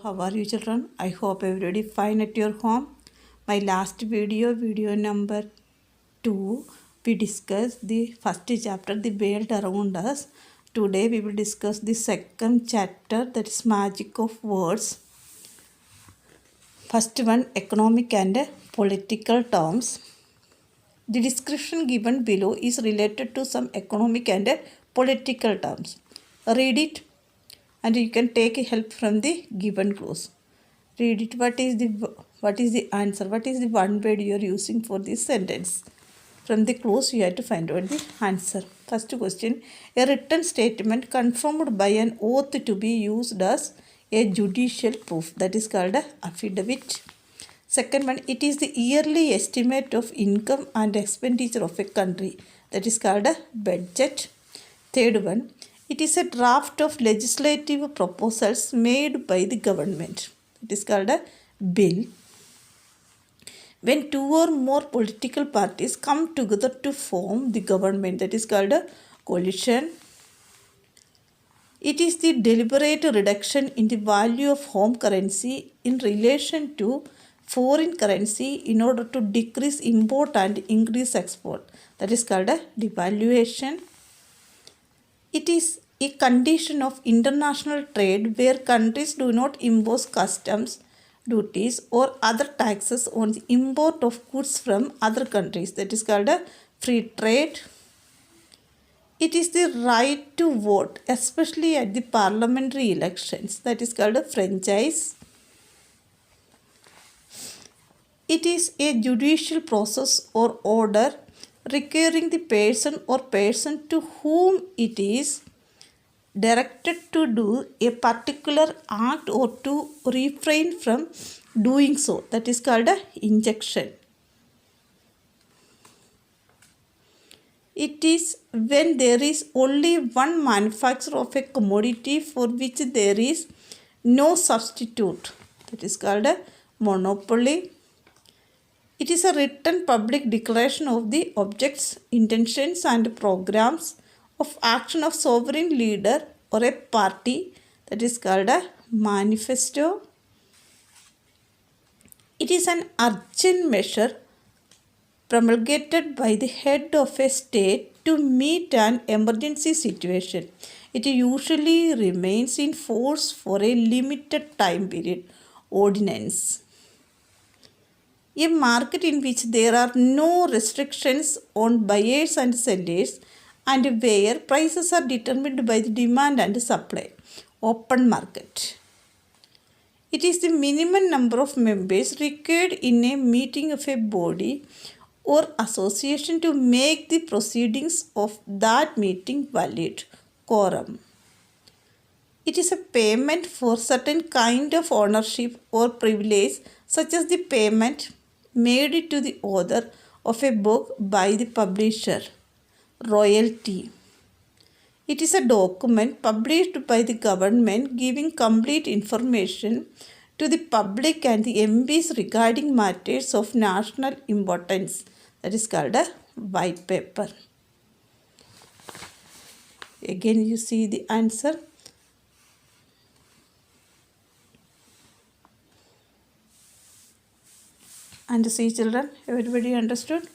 How are you children? I hope everybody fine at your home. My last video number 2, we discussed the first chapter, the world around us. Today we will discuss the second chapter, that is magic of words. First one, economic and political terms. The description given below is related to some economic and political terms. Read it and you can take help from the given clues. Read it. What is the answer? What is the one word you are using for this sentence? From the clues you have to find out the answer. First question, a written statement confirmed by an oath to be used as a judicial proof, that is called a affidavit. Second one, it is the yearly estimate of income and expenditure of a country, that is called a budget. Third one, it is a draft of legislative proposals made by the government. It is called a bill. When two or more political parties come together to form the government, that is called a coalition. It is the deliberate reduction in the value of home currency in relation to foreign currency in order to decrease import and increase export. That is called a devaluation. It is a condition of international trade where countries do not impose customs, duties or other taxes on the import of goods from other countries. That is called a free trade. It is the right to vote, especially at the parliamentary elections. That is called a franchise. It is a judicial process or order requiring the person or person to whom it is directed to do a particular act or to refrain from doing so. That is called a injunction. It is when there is only one manufacturer of a commodity for which there is no substitute. That is called a monopoly. It is a written public declaration of the objects, intentions and programs of action of sovereign leader or a party. That is called a manifesto. It is an urgent measure promulgated by the head of a state to meet an emergency situation. It usually remains in force for a limited time period. Ordinance. A market in which there are no restrictions on buyers and sellers and where prices are determined by the demand and supply. Open market. It is the minimum number of members required in a meeting of a body or association to make the proceedings of that meeting valid. Quorum. It is a payment for certain kind of ownership or privilege, such as the payment made to the author of a book by the publisher. Royalty. It is a document published by the government giving complete information to the public and the MPs regarding matters of national importance. That is called a white paper. Again you see the answer. And see children, everybody understood?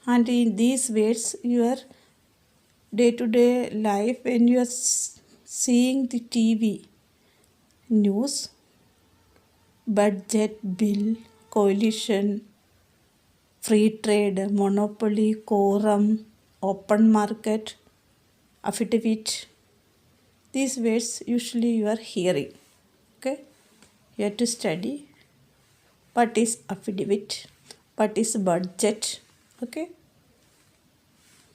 And in these words, your day-to-day life, when you are seeing the TV, news, budget, bill, coalition, free trade, monopoly, quorum, open market, affidavit, these words usually you are hearing. Okay, you have to study what is affidavit, what is budget. Okay,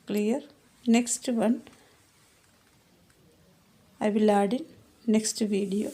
clear? Next one I will add in next video.